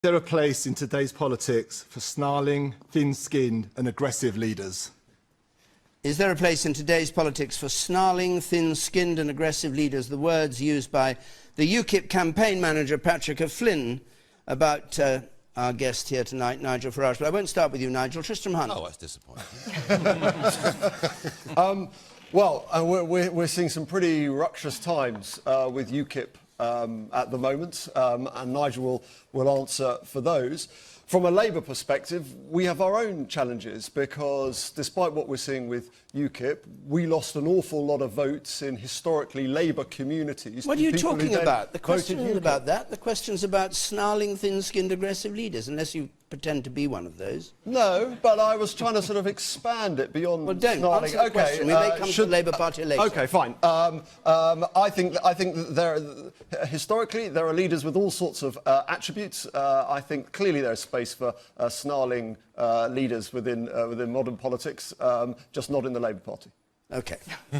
There a place in today's politics for snarling, thin-skinned and aggressive leaders? Is there a place in today's politics for snarling, thin-skinned and aggressive leaders? The words used by the UKIP campaign manager, Patrick O'Flynn, about our guest here tonight, Nigel Farage. But I won't start with you, Nigel. Tristram Hunt. Oh, that's disappointing. We're seeing some pretty ruckus times with UKIP at the moment, and Nigel will answer for those. From a Labour perspective, we have our own challenges because despite what we're seeing with UKIP, we lost an awful lot of votes in historically Labour communities. What are you talking about? The question isn't about that. The question's about snarling, thin-skinned, aggressive leaders, unless you pretend to be one to those. No, but I was trying to sort of expand it beyond well, don't snarling. answer the question. We may come to the Labour Party later. Okay, fine. I think that historically there are leaders with all sorts of attributes. I think clearly there is space for snarling leaders within modern politics, just not in the Labour Party. Okay.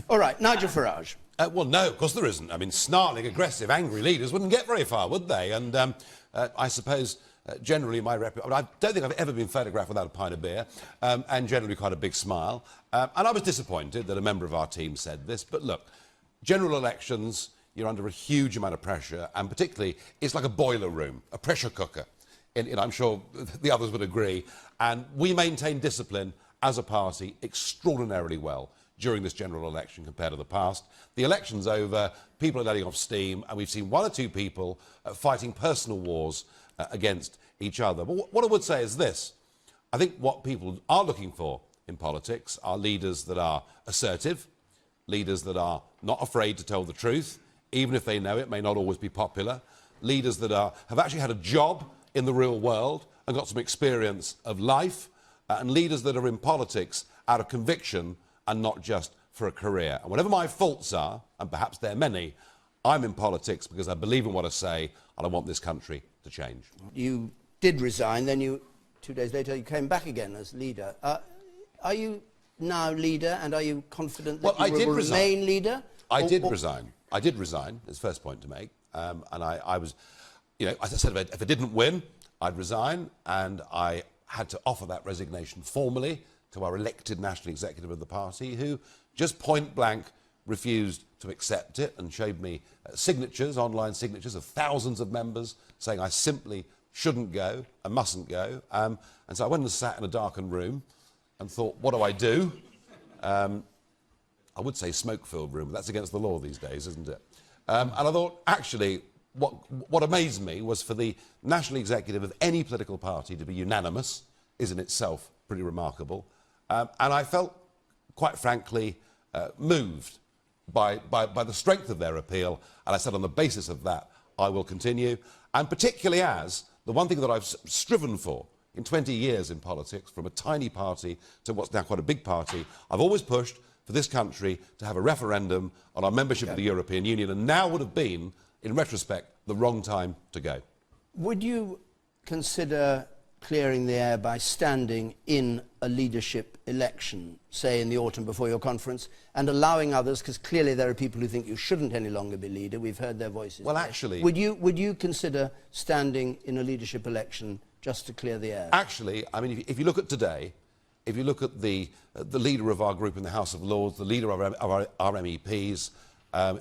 All right, Nigel Farage. Well, no, of course there isn't. I mean, snarling, aggressive, angry leaders wouldn't get very far, would they? And I suppose generally my reputation... I don't think I've ever been photographed without a pint of beer, and generally quite a big smile. And I was disappointed that a member of our team said this, but look, general elections, you're under a huge amount of pressure, and particularly it's like a boiler room, a pressure cooker. And I'm sure the others would agree. And we maintain discipline as a party extraordinarily well during this general election compared to the past. The election's over, people are letting off steam, and we've seen one or two people fighting personal wars against each other. But what I would say is this. I think what people are looking for in politics are leaders that are assertive, leaders that are not afraid to tell the truth, even if they know it may not always be popular, leaders that have actually had a job in the real world and got some experience of life, and leaders that are in politics out of conviction and not just for a career. And whatever my faults are, and perhaps they're many, I'm in politics because I believe in what I say and I want this country to change. You did resign, then 2 days later you came back again as leader. Are you now leader, and are you confident that you will remain leader? I did resign. I did resign, is the first point to make. And I was, you know, as I said, if I didn't win, I'd resign, and I had to offer that resignation formally to our elected national executive of the party, who just point blank refused to accept it and showed me signatures, online signatures of thousands of members saying I simply shouldn't go and mustn't go. And so I went and sat in a darkened room and thought, what do I do? I would say smoke-filled room, but that's against the law these days, isn't it? And I thought, actually, what amazed me was for the national executive of any political party to be unanimous is in itself pretty remarkable. And I felt, quite frankly, moved by the strength of their appeal, and I said on the basis of that I will continue, and particularly as the one thing that I've striven for in 20 years in politics, from a tiny party to what's now quite a big party, I've always pushed for this country to have a referendum on our membership of the European Union, and now would have been, in retrospect, the wrong time to go. Would you consider clearing the air by standing in a leadership election, say in the autumn before your conference, and allowing others, because clearly there are people who think you shouldn't any longer be leader, we've heard their voices. Well, actually... Would you consider standing in a leadership election just to clear the air? Actually, I mean, if you look at today, if you look at the leader of our group in the House of Lords, the leader of our MEPs,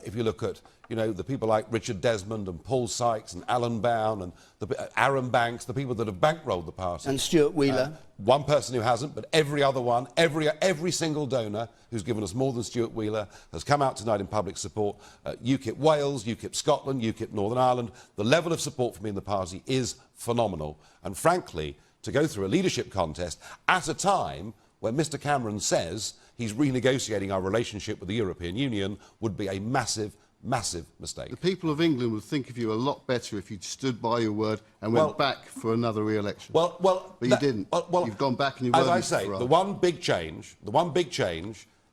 if you look at, you know, the people like Richard Desmond and Paul Sykes and Alan Bown and Aaron Banks, the people that have bankrolled the party. And Stuart Wheeler. One person who hasn't, but every other one, every single donor who's given us more than Stuart Wheeler has come out tonight in public support. UKIP Wales, UKIP Scotland, UKIP Northern Ireland. The level of support for me in the party is phenomenal. And frankly, to go through a leadership contest at a time when Mr Cameron says he's renegotiating our relationship with the European Union would be a massive mistake. The people of England would think of you a lot better if you'd stood by your word and went back for another re-election. But you didn't. You've gone back and you've as I say, the one big change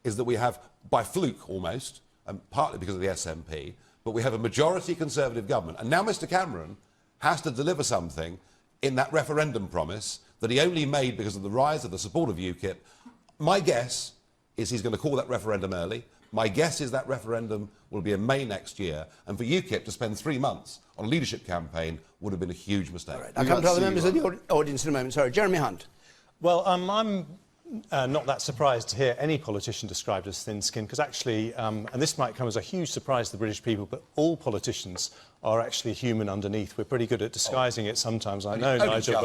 is that we have, by fluke almost, and partly because of the SNP, but we have a majority Conservative government. And now Mr Cameron has to deliver something in that referendum promise that he only made because of the rise of the support of UKIP. My guess is he's going to call that referendum early. My guess is that referendum will be in May next year, and for UKIP to spend 3 months on a leadership campaign would have been a huge mistake. All right. I'll come to other members of the audience in a moment. Sorry, Jeremy Hunt. Well, I'm not that surprised to hear any politician described as thin-skinned, because actually, and this might come as a huge surprise to the British people, but all politicians are actually human underneath. We're pretty good at disguising it sometimes, I know, Nigel,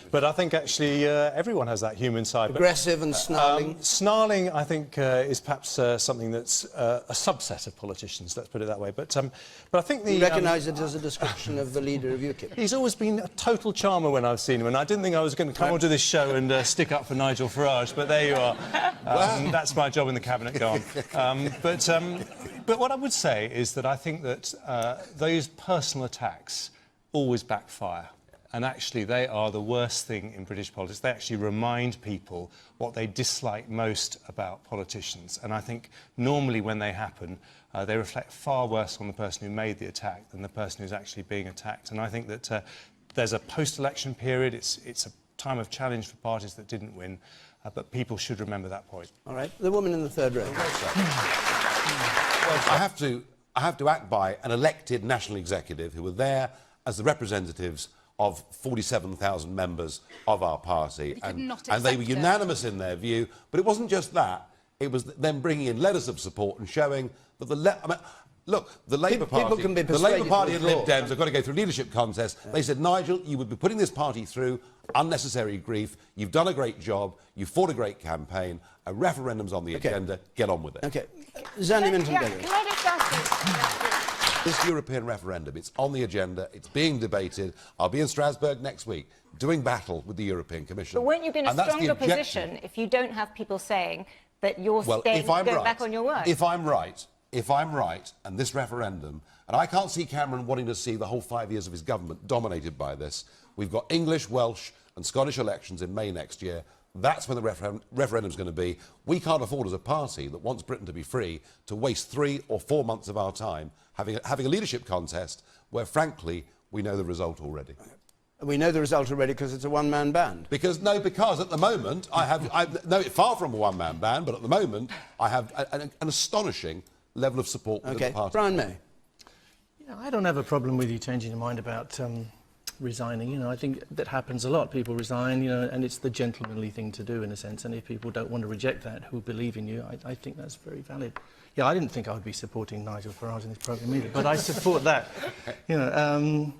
but I think actually everyone has that human side. Aggressive and snarling? Snarling, I think, is perhaps something that's a subset of politicians, let's put it that way. But I think the... You recognise it as a description of the leader of UKIP? He's always been a total charmer when I've seen him, and I didn't think I was going to come onto this show and stick up for Nigel Farage, but there you are. That's my job in the cabinet, go on. But what I would say is that I think that those personal attacks always backfire. And actually, they are the worst thing in British politics. They actually remind people what they dislike most about politicians. And I think normally when they happen, they reflect far worse on the person who made the attack than the person who's actually being attacked. And I think that there's a post-election period. It's a time of challenge for parties that didn't win. But people should remember that point. All right. The woman in the third row. Well, I have to act by an elected national executive who were there as the representatives of 47,000 members of our party, and they were unanimous in their view. But it wasn't just that; it was them bringing in letters of support and showing that the Labour Party and Lib Dems have got to go through leadership contests. Yeah. They said, Nigel, you would be putting this party through unnecessary grief. You've done a great job. You've fought a great campaign. A referendum's on the agenda. Get on with it. Okay. Zanny Minton. Can I just ask you? This European referendum, it's on the agenda. It's being debated. I'll be in Strasbourg next week doing battle with the European Commission. But won't you be in a stronger position if you don't have people saying that you're going back on your word? If I'm right, and this referendum, and I can't see Cameron wanting to see the whole 5 years of his government dominated by this. We've got English, Welsh and Scottish elections in May next year. That's when the referendum's going to be. We can't afford as a party that wants Britain to be free to waste 3 or 4 months of our time having a leadership contest where, frankly, we know the result already. We know the result already because it's a one-man band. Because at the moment, far from a one-man band, but at the moment, I have an astonishing level of support within the party. Brian May. Yeah, I don't have a problem with you changing your mind about resigning. You know, I think that happens a lot. People resign, you know, and it's the gentlemanly thing to do in a sense. And if people don't want to reject that, who believe in you, I think that's very valid. Yeah, I didn't think I would be supporting Nigel Farage in this programme either, but I support that. You know,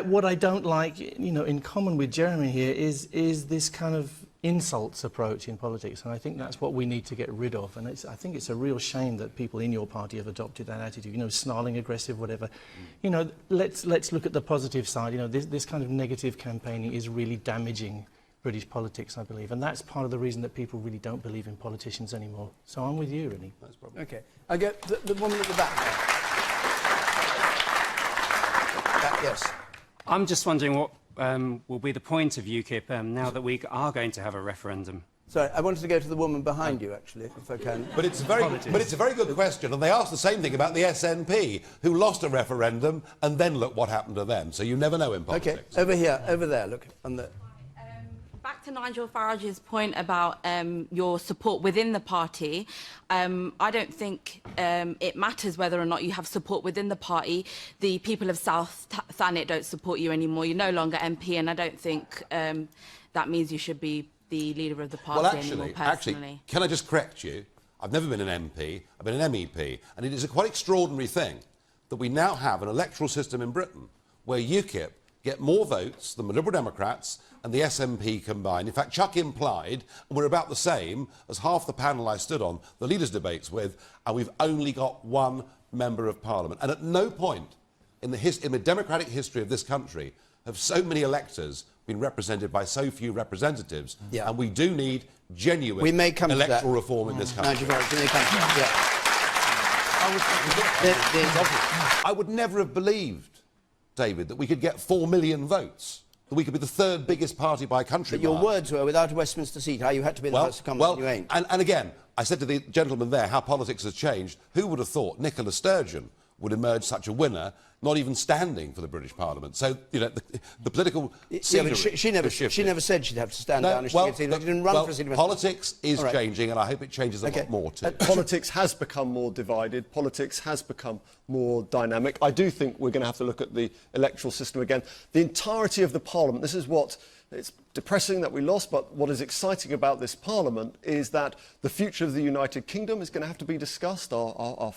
what I don't like, you know, in common with Jeremy here, is this kind of insults approach in politics, and I think that's what we need to get rid of. And I think it's a real shame that people in your party have adopted that attitude. You know, snarling, aggressive, whatever. You know, let's look at the positive side. You know, this kind of negative campaigning is really damaging British politics, I believe, and that's part of the reason that people really don't believe in politicians anymore. So I'm with you, really. That's probably okay. I get the woman at the back. Yes. I'm just wondering what will be the point of UKIP now that we are going to have a referendum. Sorry, I wanted to go to the woman behind you, actually, if I can. But it's a very good question, and they asked the same thing about the SNP, who lost a referendum, and then look what happened to them. So you never know in politics. Okay, over here, over there, look. On the... Back to Nigel Farage's point about your support within the party, I don't think it matters whether or not you have support within the party. The people of South Thanet don't support you anymore. You're no longer MP, and I don't think that means you should be the leader of the party anymore, personally. Actually, can I just correct you? I've never been an MP, I've been an MEP, and it is a quite extraordinary thing that we now have an electoral system in Britain where UKIP get more votes than the Liberal Democrats and the SNP combined. In fact, Chuck implied we're about the same as half the panel I stood on the leaders' debates with, and we've only got one member of Parliament. And at no point in the democratic history of this country have so many electors been represented by so few representatives. Yeah. And we do need genuine electoral reform in this country. Nigel Farage, we may come to that. I would never have believed, David, that we could get 4 million votes, that we could be the third biggest party by country. But your words were, without a Westminster seat, how you had to be the House of Commons, and you ain't. And again, I said to the gentleman there how politics has changed. Who would have thought Nicola Sturgeon would emerge such a winner not even standing for the British Parliament. So, you know, the political scenery she never said she'd have to stand down if she didn't run for a seat. Politics is changing, and I hope it changes a lot more too. Politics has become more divided. Politics has become more dynamic. I do think we're going to have to look at the electoral system again. The entirety of the Parliament, this is what... It's depressing that we lost, but what is exciting about this Parliament is that the future of the United Kingdom is going to have to be discussed, our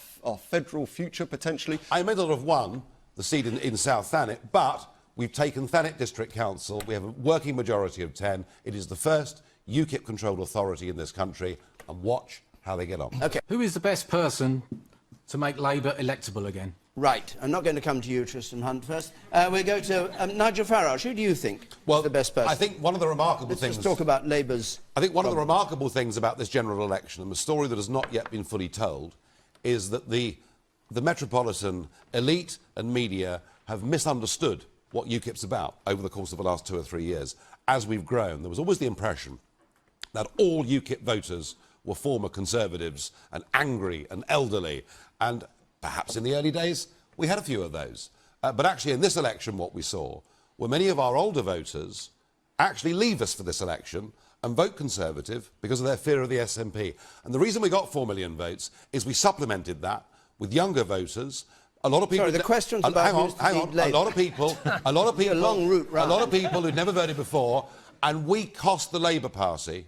federal future, potentially. I may not have won the seat in South Thanet, but we've taken Thanet District Council. We have a working majority of 10. It is the first UKIP-controlled authority in this country, and watch how they get on. OK. Who is the best person to make Labour electable again? Right. I'm not going to come to you, Tristan Hunt, first. We'll go to Nigel Farage. Who do you think is the best person? I think one of the remarkable things... Let's talk about Labour's... I think one of the remarkable things about this general election, and the story that has not yet been fully told, is that the metropolitan elite and media have misunderstood what UKIP's about over the course of the last 2 or 3 years. As we've grown, there was always the impression that all UKIP voters were former Conservatives and angry and elderly, and perhaps in the early days we had a few of those. But actually in this election what we saw were many of our older voters actually leave us for this election and vote Conservative because of their fear of the SNP. And the reason we got 4 million votes is we supplemented that with younger voters. A lot of people... Sorry, the question's about... Hang on. A lot of people... a long route round. A lot of people who'd never voted before, and we cost the Labour Party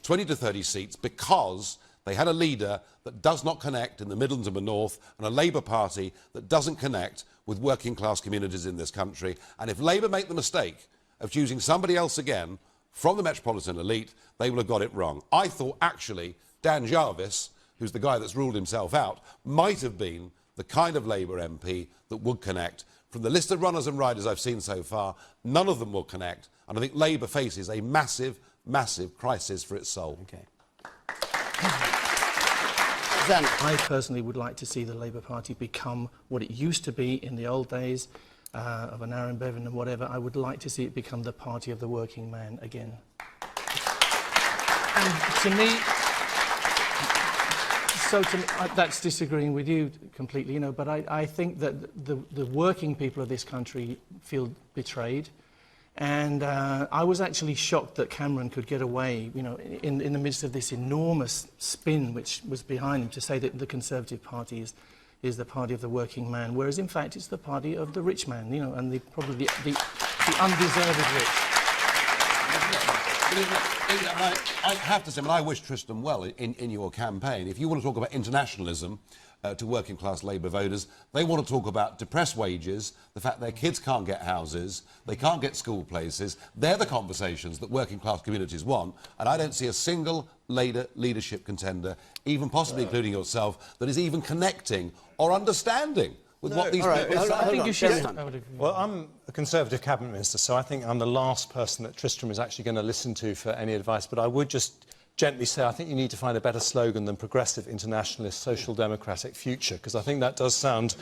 20 to 30 seats because they had a leader that does not connect in the Midlands and the North, and a Labour Party that doesn't connect with working class communities in this country. And if Labour make the mistake of choosing somebody else again from the metropolitan elite, they will have got it wrong. I thought actually Dan Jarvis, who's the guy that's ruled himself out, might have been the kind of Labour MP that would connect. From the list of runners and riders I've seen so far, none of them will connect, and I think Labour faces a massive, massive crisis for its soul. Okay. I personally would like to see the Labour Party become what it used to be in the old days of an Aaron Bevan and whatever. I would like to see it become the party of the working man again. And to me, that's disagreeing with you completely, you know, but I think that the working people of this country feel betrayed. And I was actually shocked that Cameron could get away, you know, in the midst of this enormous spin which was behind him, to say that the Conservative Party is the party of the working man, whereas in fact it's the party of the rich man, you know, and probably the undeserved rich. I have to say, I wish Tristan well in your campaign. If you want to talk about internationalism to working class Labour voters, they want to talk about depressed wages, the fact their kids can't get houses, they can't get school places. They're the conversations that working class communities want, and I don't see a single leadership contender, even possibly including yourself, that is even connecting or understanding with what these people are saying. I think you should. Well, I'm a Conservative Cabinet Minister, so I think I'm the last person that Tristram is actually going to listen to for any advice, but I would just gently say I think you need to find a better slogan than progressive, internationalist, social democratic future, because I think that does sound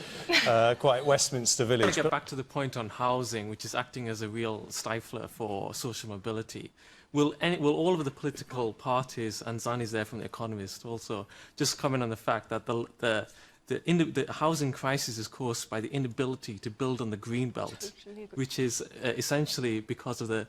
quite Westminster Village. To get back to the point on housing, which is acting as a real stifler for social mobility, will all of the political parties, and Zani's there from The Economist also, just comment on the fact that the housing crisis is caused by the inability to build on the green belt, which is essentially because of the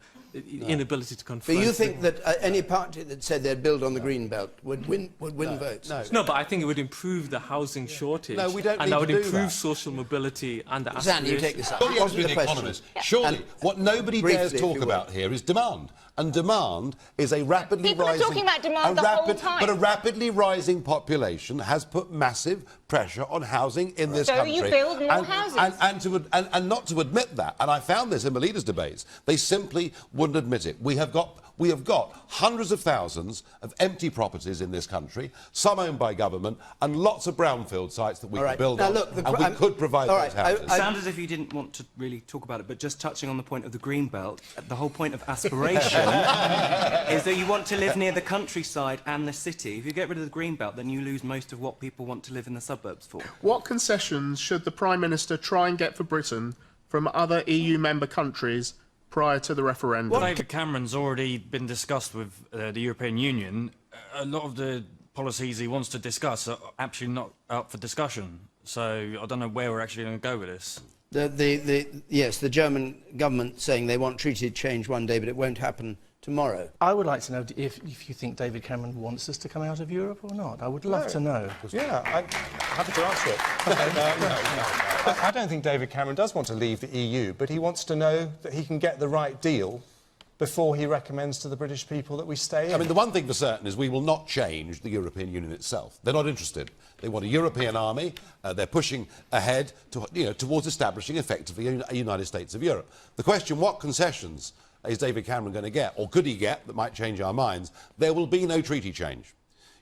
inability to confront... But you think that any party that said they'd build on the green belt would win votes? No, but I think it would improve the housing shortage. No, we don't and need that would to do improve that. social mobility and the Zan, you take this up. Surely, What's the The question? Economist. Surely, what nobody dares talk about here is demand. And demand is a rapidly People rising... are talking about demand the whole time. But a rapidly rising population has put massive pressure on housing in this country. So you build more houses. And not to admit that, and I found this in the leaders' debates, they simply wouldn't admit it. We have got hundreds of thousands of empty properties in this country, some owned by government, and lots of brownfield sites that we could build on, and we could provide those houses. It sounds as if you didn't want to really talk about it, but just touching on the point of the green belt, the whole point of aspiration is that you want to live near the countryside and the city. If you get rid of the green belt, then you lose most of what people want to live in the suburbs for. What concessions should the Prime Minister try and get for Britain from other EU member countries prior to the referendum? David Cameron's already been discussed with the European Union. A lot of the policies he wants to discuss are actually not up for discussion. So I don't know where we're actually going to go with this. Yes, the German government saying they want treaty change one day, but it won't happen tomorrow. I would like to know if you think David Cameron wants us to come out of Europe or not. I would love to know. Yeah, I'm happy to answer it. I don't think David Cameron does want to leave the EU, but he wants to know that he can get the right deal before he recommends to the British people that we stay in. I mean, the one thing for certain is we will not change the European Union itself. They're not interested. They want a European army. They're pushing ahead towards establishing effectively a United States of Europe. The question, what concessions is David Cameron going to get, or could he get, that might change our minds? There will be no treaty change.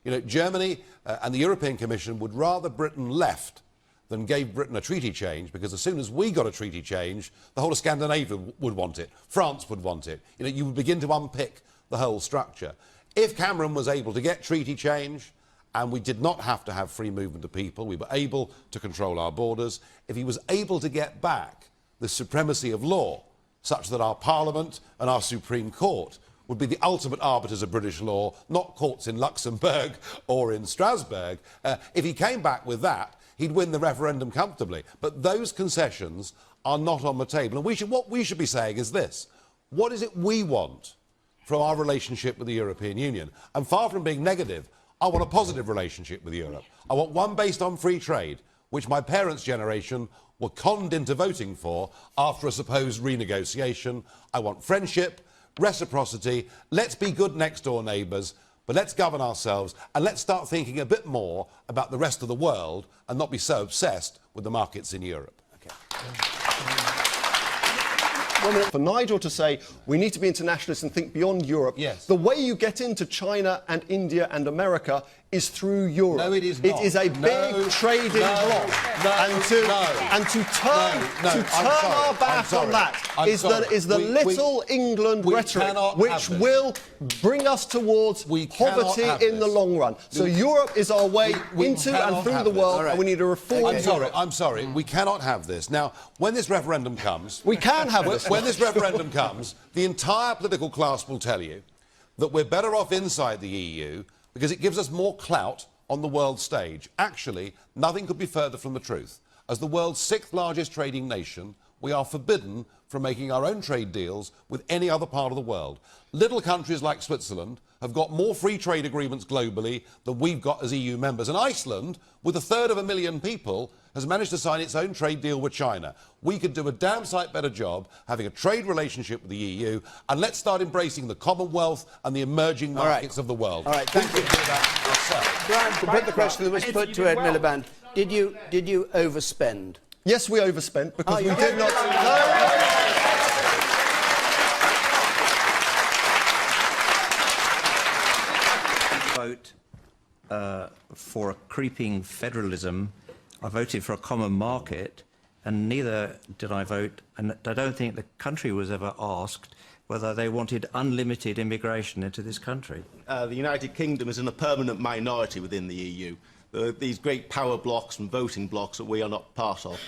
You know, Germany and the European Commission would rather Britain left than gave Britain a treaty change, because as soon as we got a treaty change, the whole of Scandinavia would want it. France would want it. You know, you would begin to unpick the whole structure. If Cameron was able to get treaty change, and we did not have to have free movement of people, we were able to control our borders, if he was able to get back the supremacy of law, such that our Parliament and our Supreme Court would be the ultimate arbiters of British law, not courts in Luxembourg or in Strasbourg. If he came back with that, he'd win the referendum comfortably. But those concessions are not on the table. And what we should be saying is this: what is it we want from our relationship with the European Union? And far from being negative, I want a positive relationship with Europe. I want one based on free trade, which my parents' generation were conned into voting for after a supposed renegotiation. I want friendship, reciprocity. Let's be good next-door neighbours, but let's govern ourselves and let's start thinking a bit more about the rest of the world and not be so obsessed with the markets in Europe. Okay. For Nigel to say we need to be internationalists and think beyond Europe, yes. The way you get into China and India and America is through Europe. No, it is not. It is a big trading bloc. And to turn our back on that is the little England rhetoric which will bring us towards poverty in the long run. So Europe is our way into and through the world, and we need to reform Europe. I'm sorry, we cannot have this. Now, when this referendum comes... We can have this. When this referendum comes, the entire political class will tell you that we're better off inside the EU because it gives us more clout on the world stage. Actually, nothing could be further from the truth. As the world's 6th largest trading nation, we are forbidden from making our own trade deals with any other part of the world. Little countries like Switzerland have got more free trade agreements globally than we've got as EU members. And Iceland, with 250,000 people, has managed to sign its own trade deal with China. We could do a damn sight better job having a trade relationship with the EU, and let's start embracing the Commonwealth and the emerging markets of the world. All right, thank you. Brian, to put the question that was put to Ed Miliband, did you overspend? Yes, we overspent because we did not... Vote for a creeping federalism. I voted for a common market, and neither did I vote, and I don't think the country was ever asked whether they wanted unlimited immigration into this country. The United Kingdom is in a permanent minority within the EU. There are these great power blocks and voting blocks that we are not part of.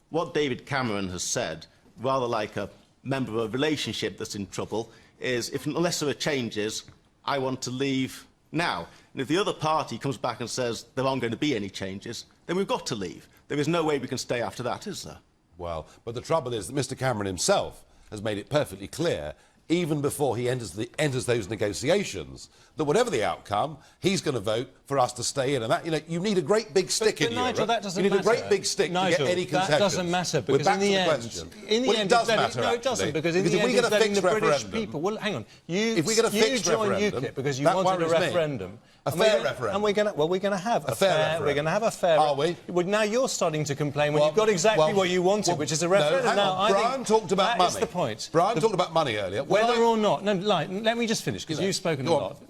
What David Cameron has said, rather like a member of a relationship that's in trouble, is unless there are changes, I want to leave now. And if the other party comes back and says there aren't going to be any changes, then we've got to leave. There is no way we can stay after that, is there? Well, but the trouble is that Mr Cameron himself has made it perfectly clear, even before he enters those negotiations, that whatever the outcome, he's going to vote for us to stay in. And that, you know, you need a great big stick in Nigel, Europe. that doesn't you need matter. a great big stick to get any concessions. That doesn't matter, because in the end... It does matter, no, it doesn't, because in the end it's letting the British people... Well, hang on. If we get a fixed referendum, UKIP because you wanted a referendum. A fair referendum. And we're going to have a fair referendum. We're going to have a fair... Are we? Well, now you're starting to complain when you've got exactly what you wanted, which is a referendum. No, hang on. Brian talked about money. That is the point. Brian talked about money earlier. Whether or not... No, let me just finish, because you've spoken a lot.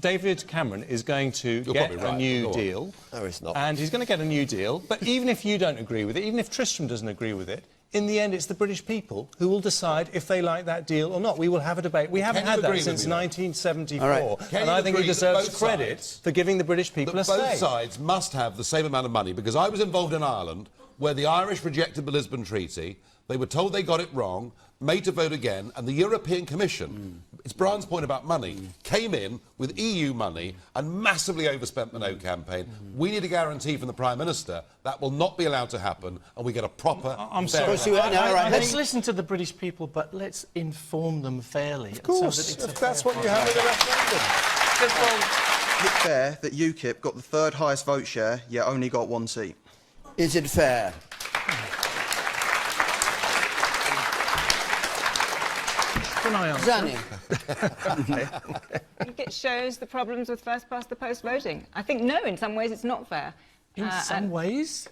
David Cameron is going to get a new deal. No, it's not. And he's going to get a new deal. But even if you don't agree with it, even if Tristram doesn't agree with it, in the end, it's the British people who will decide if they like that deal or not. We will have a debate. We haven't had that since 1974. Right. And I think he deserves credit for giving the British people a say. Both sides must have the same amount of money, because I was involved in Ireland, where the Irish rejected the Lisbon Treaty. They were told they got it wrong. made to vote again, and the European Commission, it's Brian's point about money, came in with EU money and massively overspent the No campaign. We need a guarantee from the Prime Minister that will not be allowed to happen, and we get a proper... I'm sorry. Let's listen to the British people, but let's inform them fairly. Of course, so that if that's what you have in a referendum. Is it fair that UKIP got the third highest vote share, yet only got 1 seat? Is it fair? Can I answer? Zanny. I think it shows the problems with first-past-the-post voting. I think, no, in some ways it's not fair. In some ways?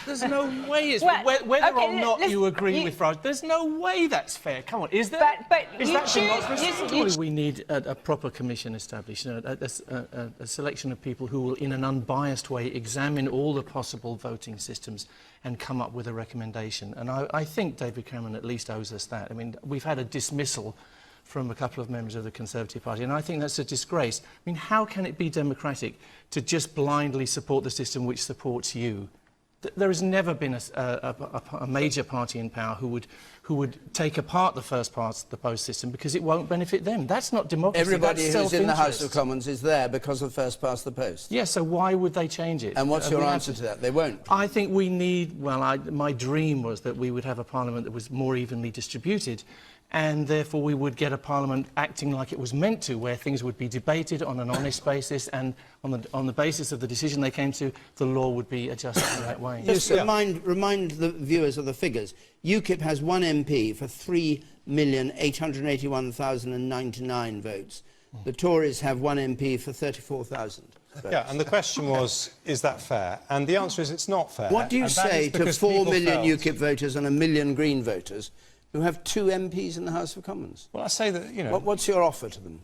There's no way it's Well, whether okay, or not listen, you agree with Farage, there's no way that's fair. Come on, is there? But is you that choose- democracy? you- We need a proper commission established, a selection of people who will, in an unbiased way, examine all the possible voting systems and come up with a recommendation. And I think David Cameron at least owes us that. I mean, we've had a dismissal from a couple of members of the Conservative Party, and I think that's a disgrace. I mean, how can it be democratic to just blindly support the system which supports you? There has never been a major party in power who would take apart the first-past-the-post system because it won't benefit them. That's not democracy. Everybody that's who's in the House of Commons is there because of first-past-the-post. Yeah, so why would they change it? And what's your answer to that? They won't. I think we need... Well, my dream was that we would have a parliament that was more evenly distributed, and therefore we would get a parliament acting like it was meant to, where things would be debated on an honest basis, and on the basis of the decision they came to, the law would be adjusted the right way. Just remind the viewers of the figures. UKIP has 1 MP for 3,881,099 votes. The Tories have 1 MP for 34,000 votes. Yeah, and the question was, is that fair? And the answer is it's not fair. What do you And that say is to because 4 people million felt- UKIP voters and 1 million Green voters who have 2 MPs in the House of Commons? Well, I say that, you know... What's your offer to them?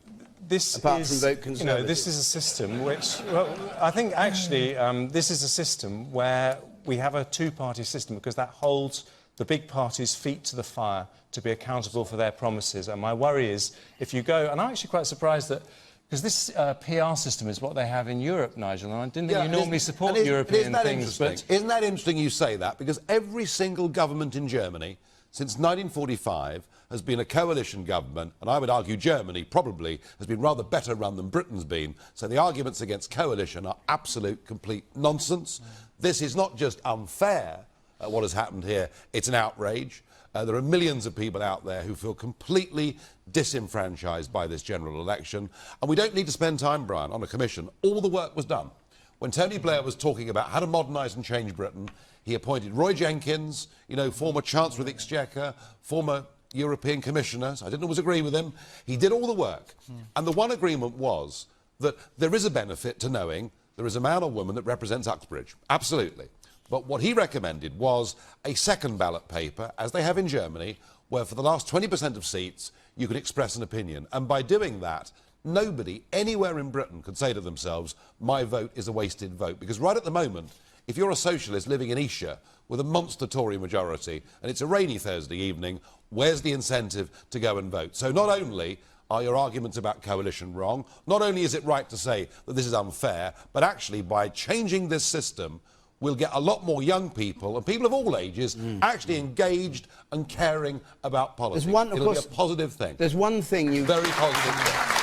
This apart is, from vote Conservative? you know, this is a system which... Well, I think, actually, this is a system where we have a two-party system because that holds the big parties' feet to the fire to be accountable for their promises. And my worry is, if you go... And I'm actually quite surprised that... Because this PR system is what they have in Europe, Nigel, and I didn't think you normally support European things, but... Isn't that interesting you say that? Because every single government in Germany since 1945 has been a coalition government, and I would argue Germany probably has been rather better run than Britain's been. So the arguments against coalition are absolute, complete nonsense. This is not just unfair, what has happened here, it's an outrage. There are millions of people out there who feel completely disenfranchised by this general election. And we don't need to spend time, Brian, on a commission. All the work was done. When Tony Blair was talking about how to modernise and change Britain, he appointed Roy Jenkins, you know, former Chancellor of the Exchequer, former European Commissioner. I didn't always agree with him. He did all the work. And the one agreement was that there is a benefit to knowing there is a man or woman that represents Uxbridge. Absolutely. But what he recommended was a second ballot paper, as they have in Germany, where for the last 20% of seats you could express an opinion. And by doing that, nobody anywhere in Britain could say to themselves, my vote is a wasted vote. Because right at the moment, if you're a socialist living in Esher with a monster Tory majority and it's a rainy Thursday evening, where's the incentive to go and vote? So not only are your arguments about coalition wrong, not only is it right to say that this is unfair, but actually by changing this system, we'll get a lot more young people and people of all ages actually engaged and caring about politics. It'll be a positive thing. There's one thing you... Very positive thing.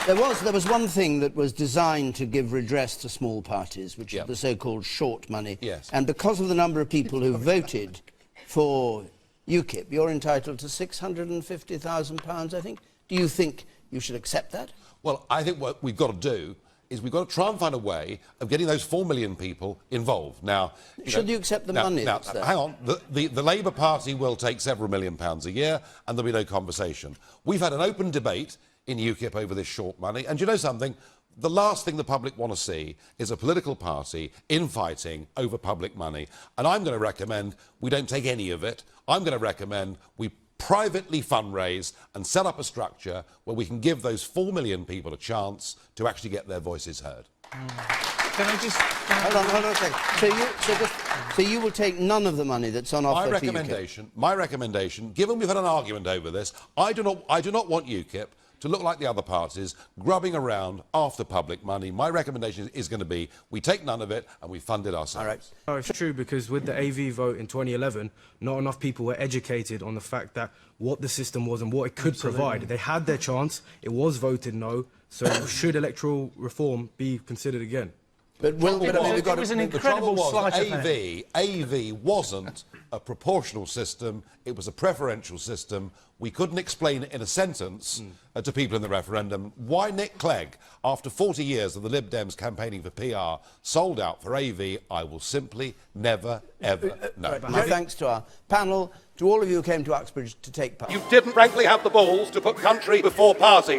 There was one thing that was designed to give redress to small parties, which is the so-called short money. Yes. And because of the number of people who voted for UKIP, you're entitled to £650,000, I think. Do you think you should accept that? Well, I think what we've got to do is we've got to try and find a way of getting those 4 million people involved. Now, should you accept the money that's there? Hang on. The Labour Party will take several £1 million a year and there'll be no conversation. We've had an open debate in UKIP over this short money. And you know something? The last thing the public want to see is a political party infighting over public money. And I'm going to recommend we don't take any of it. I'm going to recommend we privately fundraise and set up a structure where we can give those 4 million people a chance to actually get their voices heard. Can I just... Hold on a second. So you will take none of the money that's on offer My recommendation, given we've had an argument over this, I do not want UKIP to look like the other parties, grubbing around after public money. My recommendation is going to be we take none of it and we fund it ourselves. All right. No, it's true, because with the AV vote in 2011, not enough people were educated on the fact that what the system was and what it could provide. They had their chance, it was voted no, so should electoral reform be considered again? But it was an incredible sleight of hand. AV wasn't a proportional system, it was a preferential system. We couldn't explain it in a sentence to people in the referendum. Why Nick Clegg, after 40 years of the Lib Dems campaigning for PR, sold out for AV, I will simply never, ever know. Thanks to our panel, to all of you who came to Uxbridge to take part. You didn't frankly have the balls to put country before party.